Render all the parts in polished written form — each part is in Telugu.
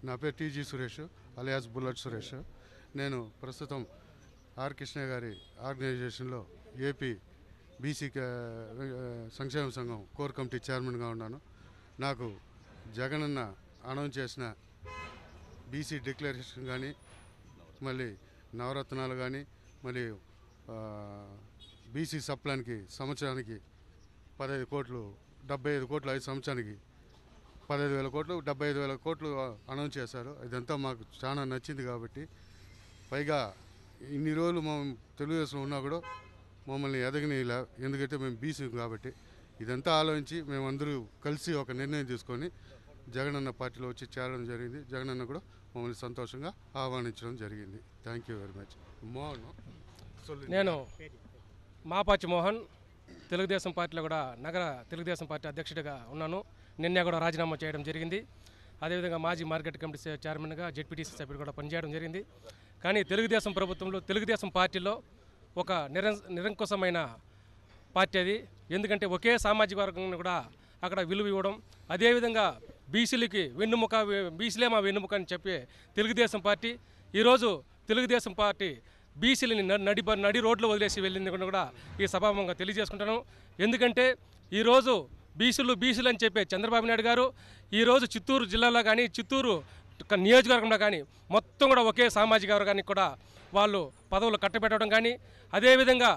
నా పేరు TG Suresh alias bullet Suresh. నేను ప్రస్తుతం ఆర్ కృష్ణ గారి ఆర్గనైజేషన్లో ఏపీ బీసీ సంక్షేమ సంఘం కోర్ కమిటీ చైర్మన్గా ఉన్నాను. నాకు జగనన్న అనౌన్స్ చేసిన బీసీ డిక్లరేషన్ కానీ, మళ్ళీ నవరత్నాలు కానీ, మళ్ళీ బీసీ సప్లాన్కి సంవత్సరానికి 15 కోట్లు, 75 కోట్లు 5 సంవత్సరానికి 15,000 కోట్లు, 75,000 కోట్లు అనౌన్స్ చేశారు. ఇదంతా మాకు చాలా నచ్చింది. కాబట్టి పైగా ఇన్ని రోజులు మేము తెలుగుదేశం ఉన్నా కూడా మమ్మల్ని ఎదగనీలా, ఎందుకంటే మేము బీసీ కాబట్టి. ఇదంతా ఆలోచించి మేమందరూ కలిసి ఒక నిర్ణయం తీసుకొని జగనన్న పార్టీలో వచ్చి చేరడం జరిగింది. జగనన్న కూడా మమ్మల్ని సంతోషంగా ఆహ్వానించడం జరిగింది. Thank you very much. Mohan, నేను మాపాచి మోహన్, తెలుగుదేశం పార్టీలో కూడా నగర తెలుగుదేశం పార్టీ అధ్యక్షుడిగా ఉన్నాను. నిన్నే కూడా రాజీనామా చేయడం జరిగింది. అదేవిధంగా మాజీ మార్కెట్ కమిటీ చైర్మన్గా జెడ్పీటీసీ సభ్యుడు కూడా పనిచేయడం జరిగింది. కానీ తెలుగుదేశం ప్రభుత్వంలో తెలుగుదేశం పార్టీలో ఒక నిరంకుశమైన పార్టీ అది. ఎందుకంటే ఒకే సామాజిక వర్గాన్ని కూడా అక్కడ విలువ ఇవ్వడం, అదేవిధంగా బీసీలకి వెన్నుముక, బీసీలే మా వెన్నుముక అని చెప్పి తెలుగుదేశం పార్టీ ఈరోజు తెలుగుదేశం పార్టీ బీసీలని నడి రోడ్లు వదిలేసి వెళ్ళింది కూడా ఈ సభాముఖంగా తెలియజేసుకుంటాను. ఎందుకంటే ఈరోజు బీసీలు అని చెప్పే చంద్రబాబు నాయుడు గారు ఈరోజు చిత్తూరు జిల్లాలో కానీ, చిత్తూరు నియోజకవర్గంలో కానీ మొత్తం కూడా ఒకే సామాజిక వర్గానికి కూడా వాళ్ళు పదవులు కట్టబెట్టడం కానీ, అదేవిధంగా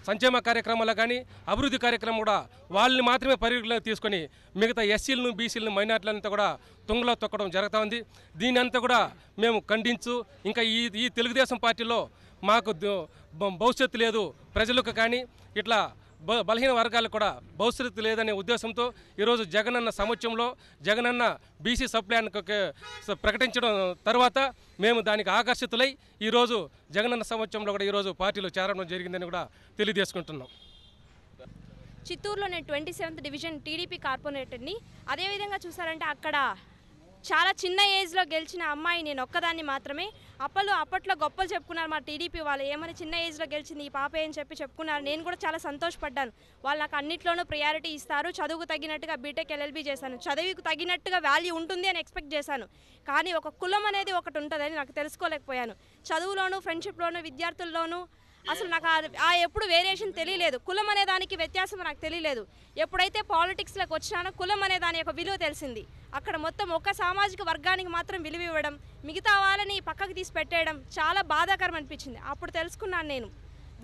సంక్షేమ కార్యక్రమాలు కానీ, అభివృద్ధి కార్యక్రమం కూడా వాళ్ళని మాత్రమే పరిగణలోకి తీసుకొని మిగతా ఎస్సీలను, బీసీలను, మైనార్టీలంతా కూడా తుంగలో తొక్కడం జరుగుతూ ఉంది. దీని అంతా కూడా మేము ఖండించు, ఇంకా ఈ తెలుగుదేశం పార్టీలో మాకు భవిష్యత్తు లేదు, ప్రజలకు కానీ ఇట్లా బలహీన వర్గాలకు కూడా భవిష్యత్తు లేదనే ఉద్దేశంతో ఈరోజు జగనన్న సమక్షంలో జగనన్న బీసీ సప్లాన్ ప్రకటించడం తర్వాత మేము దానికి ఆకర్షితులై ఈరోజు జగనన్న సమక్షంలో కూడా ఈరోజు పార్టీలో చేరడం జరిగిందని కూడా తెలియజేసుకుంటున్నాం. చిత్తూరులో నేను 27th డివిజన్ టీడీపీ కార్పొరేటర్ని. అదేవిధంగా చూసారంటే అక్కడ చాలా చిన్న ఏజ్లో గెలిచిన అమ్మాయి నేను ఒక్కదాన్ని మాత్రమే. అప్పట్లో గొప్పలు చెప్పుకున్నారు మా టీడీపీ వాళ్ళు, ఏమని చిన్న ఏజ్లో గెలిచింది ఈ పాప అని చెప్పి చెప్పుకున్నారు. నేను కూడా చాలా సంతోషపడ్డాను. వాళ్ళు నాకు అన్నిట్లోనూ ప్రియారిటీ ఇస్తారు. చదువుకు తగినట్టుగా బీటెక్ ఎల్ఎల్బీ చేశాను. చదువుకు తగినట్టుగా వాల్యూ ఉంటుంది అని ఎక్స్పెక్ట్ చేశాను. కానీ ఒక కులం అనేది ఒకటి ఉంటుందని నాకు తెలుసుకోలేకపోయాను. చదువులోను, ఫ్రెండ్షిప్లోను, విద్యార్థుల్లోనూ అసలు నాకు ఎప్పుడు వేరియేషన్ తెలియలేదు. కులం అనే దానికి వ్యత్యాసం నాకు తెలియలేదు. ఎప్పుడైతే పాలిటిక్స్లోకి వచ్చానో కులం అనే దాని యొక్క విలువ తెలిసింది. అక్కడ మొత్తం ఒక సామాజిక వర్గానికి మాత్రం విలువ ఇవ్వడం, మిగతా వాళ్ళని పక్కకు తీసి పెట్టేయడం చాలా బాధాకరం అనిపించింది. అప్పుడు తెలుసుకున్నాను నేను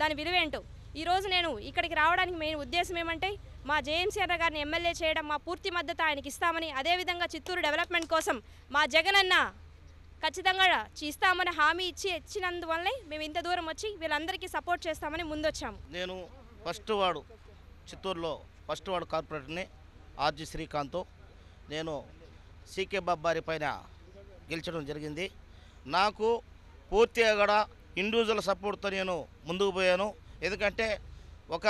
దాని విలువేంటో. ఈరోజు నేను ఇక్కడికి రావడానికి మెయిన్ ఉద్దేశం ఏమంటే మా జేఎంసీ అన్న గారిని ఎమ్మెల్యే చేయడం, మా పూర్తి మద్దతు ఆయనకి ఇస్తామని, అదేవిధంగా చిత్తూరు డెవలప్మెంట్ కోసం మా జగనన్న ఖచ్చితంగా ఇస్తామని హామీ ఇచ్చినందువల్లే మేము ఇంత దూరం వచ్చి వీళ్ళందరికీ సపోర్ట్ చేస్తామని ముందొచ్చాము. నేను చిత్తూరులో ఫస్ట్ వార్డు కార్పొరేటర్ని ఆర్జీ శ్రీకాంత్. నేను సీకే బాబారి పైన గెలిచడం జరిగింది. నాకు పూర్తిగా కూడా ఇండివిజువల్ సపోర్ట్తో నేను ముందుకు పోయాను. ఎందుకంటే ఒక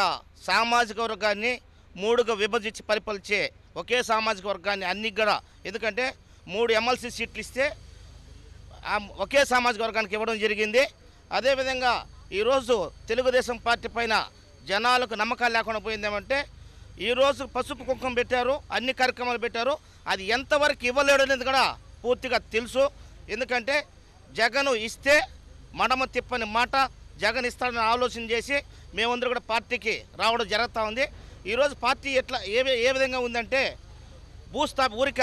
సామాజిక వర్గాన్ని 3గా విభజించి పరిపాలించే ఒకే సామాజిక వర్గాన్ని అన్ని కూడా, ఎందుకంటే 3 ఎమ్మెల్సీ సీట్లు ఇస్తే ఒకే సామాజిక వర్గానికి ఇవ్వడం జరిగింది. అదేవిధంగా ఈరోజు తెలుగుదేశం పార్టీ పైన జనాలకు నమ్మకాలు లేకుండా పోయిందేమంటే, ఈరోజు పసుపు కుంకుమ పెట్టారు, అన్ని కార్యక్రమాలు పెట్టారు, అది ఎంతవరకు ఇవ్వలేడు అనేది కూడా పూర్తిగా తెలుసు. ఎందుకంటే జగన్ ఇస్తే మడమ తిప్పని మాట, జగన్ ఇస్తాడని ఆలోచన చేసి మేమందరూ కూడా పార్టీకి రావడం జరుగుతూ ఉంది. ఈరోజు పార్టీ ఏ విధంగా ఉందంటే ఊరిక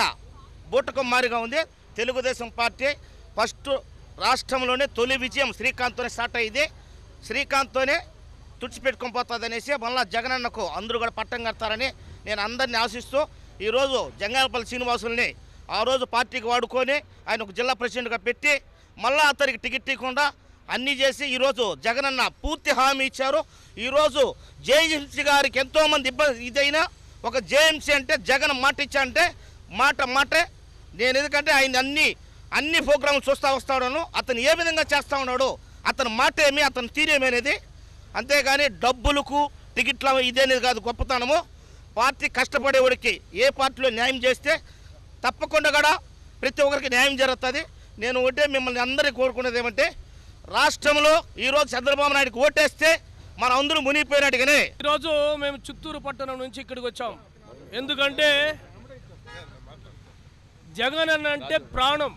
బూటకం మారిగా ఉంది. తెలుగుదేశం పార్టీ ఫస్ట్ రాష్ట్రంలోనే తొలి విజయం శ్రీకాంత్తోనే స్టార్ట్ అయ్యింది. శ్రీకాంత్తోనే తుడిచిపెట్టుకొని పోతుంది అనేసి మళ్ళీ జగనన్నకు అందరూ కూడా పట్టం కడతారని నేను అందరినీ ఆశిస్తూ ఈరోజు జంగాలపల్లి శ్రీనివాసుల్ని ఆ రోజు పార్టీకి వాడుకొని ఆయన ఒక జిల్లా ప్రెసిడెంట్గా పెట్టి మళ్ళీ అతనికి టికెట్ ఇవ్వకుండా అన్నీ చేసి ఈరోజు జగనన్న పూర్తి హామీ ఇచ్చారు. ఈరోజు జేఎంసీ గారికి ఎంతోమంది ఇదైనా ఒక జేఎంసీ అంటే జగన్ మాట ఇచ్చారంటే మాటే. నేను ఎందుకంటే ఆయన అన్ని ప్రోగ్రాంలు చూస్తూ వస్తాడను, అతను ఏ విధంగా చేస్తూ ఉన్నాడు, అతని మాట ఏమి, అతని తీరేమి అనేది. అంతేగాని డబ్బులకు టికెట్ల ఇదేనేది కాదు గొప్పతనము. పార్టీ కష్టపడేవాడికి ఏ పార్టీలో న్యాయం చేస్తే తప్పకుండా కూడా ప్రతి ఒక్కరికి న్యాయం జరుగుతుంది. నేను ఒకటే మిమ్మల్ని అందరికీ కోరుకునేది ఏమంటే, రాష్ట్రంలో ఈరోజు చంద్రబాబు నాయుడుకి ఓటేస్తే మన అందరూ మునిగిపోయినట్టుగానే. ఈరోజు మేము చిత్తూరు పట్టణం నుంచి ఇక్కడికి వచ్చాం. ఎందుకంటే జగన్ అన్న అంటే ప్రాణం,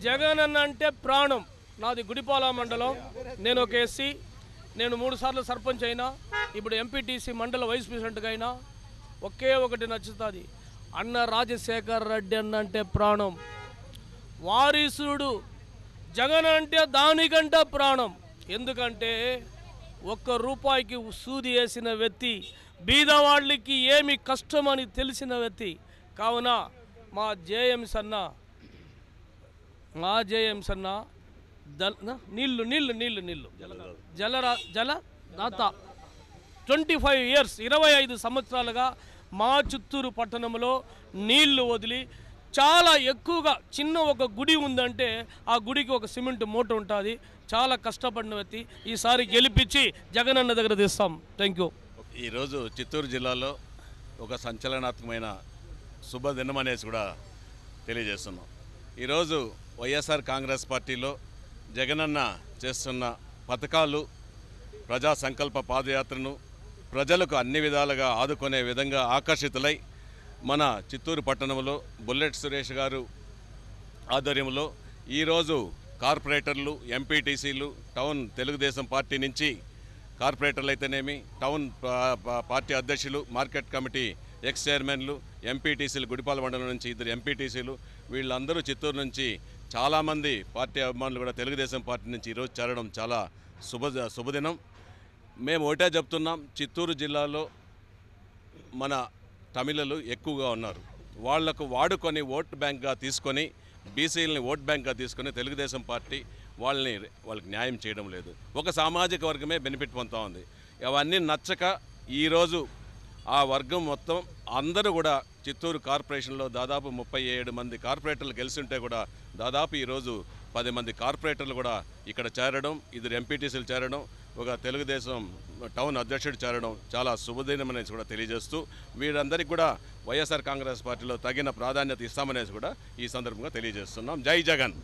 జగన్ అన్న అంటే ప్రాణం. నాది గుడిపాల మండలం, నేను ఒక ఎస్సీ, నేను 3 సార్లు సర్పంచ్ అయినా, ఇప్పుడు ఎంపీటీసీ మండల వైస్ ప్రెసిడెంట్గా అయినా. ఒకే ఒకటి నచ్చుతుంది, అన్న రాజశేఖర్ రెడ్డి అన్న అంటే ప్రాణం, వారీసుడు. జగన్ అంటే దానికంటే ప్రాణం. ఎందుకంటే ₹1 సూది వేసిన వ్యక్తి, బీదవాళ్ళకి ఏమి కష్టమని తెలిసిన వ్యక్తి. కావున మా జేఎంస్ అన్న నీళ్ళు జలదాత 25 ఇయర్స్ 25 సంవత్సరాలుగా మా చిత్తూరు పట్టణంలో నీళ్లు వదిలి చాలా ఎక్కువగా, చిన్న ఒక గుడి ఉందంటే ఆ గుడికి ఒక సిమెంట్ మూట ఉంటుంది. చాలా కష్టపడిన వ్యక్తి. ఈసారి గెలిపించి జగనన్న దగ్గర తీస్తాం. Thank you. ఈరోజు చిత్తూరు జిల్లాలో ఒక సంచలనాత్మకమైన శుభదినం అనేసి కూడా తెలియజేస్తున్నాం. ఈరోజు వైఎస్ఆర్ కాంగ్రెస్ పార్టీలో జగనన్న చేస్తున్న పథకాలు, ప్రజా సంకల్ప పాదయాత్రను ప్రజలకు అన్ని విధాలుగా ఆదుకునే విధంగా ఆకర్షితులై మన చిత్తూరు పట్టణంలో బుల్లెట్ సురేష్ గారు ఆధ్వర్యంలో ఈరోజు కార్పొరేటర్లు, ఎంపీటీసీలు, టౌన్ తెలుగుదేశం పార్టీ నుంచి కార్పొరేటర్లు అయితేనేమి, టౌన్ పార్టీ అధ్యక్షులు, మార్కెట్ కమిటీ ఎక్స్ చైర్మన్లు, ఎంపీటీసీలు, గుడిపాల మండలం నుంచి 2 ఎంపీటీసీలు, వీళ్ళందరూ చిత్తూరు నుంచి చాలామంది పార్టీ అభిమానులు కూడా తెలుగుదేశం పార్టీ నుంచి ఈరోజు చేరడం చాలా శుభదినం. మేము ఒకటే చెప్తున్నాం, చిత్తూరు జిల్లాలో మన తమిళలు ఎక్కువగా ఉన్నారు. వాళ్లకు వాడుకొని ఓట్ బ్యాంక్గా తీసుకొని, బీసీలని ఓట్ బ్యాంక్గా తీసుకొని తెలుగుదేశం పార్టీ వాళ్ళకి న్యాయం చేయడం లేదు. ఒక సామాజిక వర్గమే బెనిఫిట్ పొందుతూ ఉంది. అవన్నీ నచ్చక ఈరోజు ఆ వర్గం మొత్తం అందరూ కూడా చిత్తూరు కార్పొరేషన్లో దాదాపు 37 మంది కార్పొరేటర్లు గెలిచింటే కూడా దాదాపు ఈరోజు 10 మంది కార్పొరేటర్లు కూడా ఇక్కడ చేరడం, 2 ఎంపీటీసీలు చేరడం, ఒక తెలుగుదేశం టౌన్ అధ్యక్షుడు చేరడం చాలా శుభదినం అనేసి కూడా తెలియజేస్తూ, వీరందరికీ కూడా వైఎస్ఆర్ కాంగ్రెస్ పార్టీలో తగిన ప్రాధాన్యత ఇస్తామనేసి కూడా ఈ సందర్భంగా తెలియజేస్తున్నాం. జై జగన్.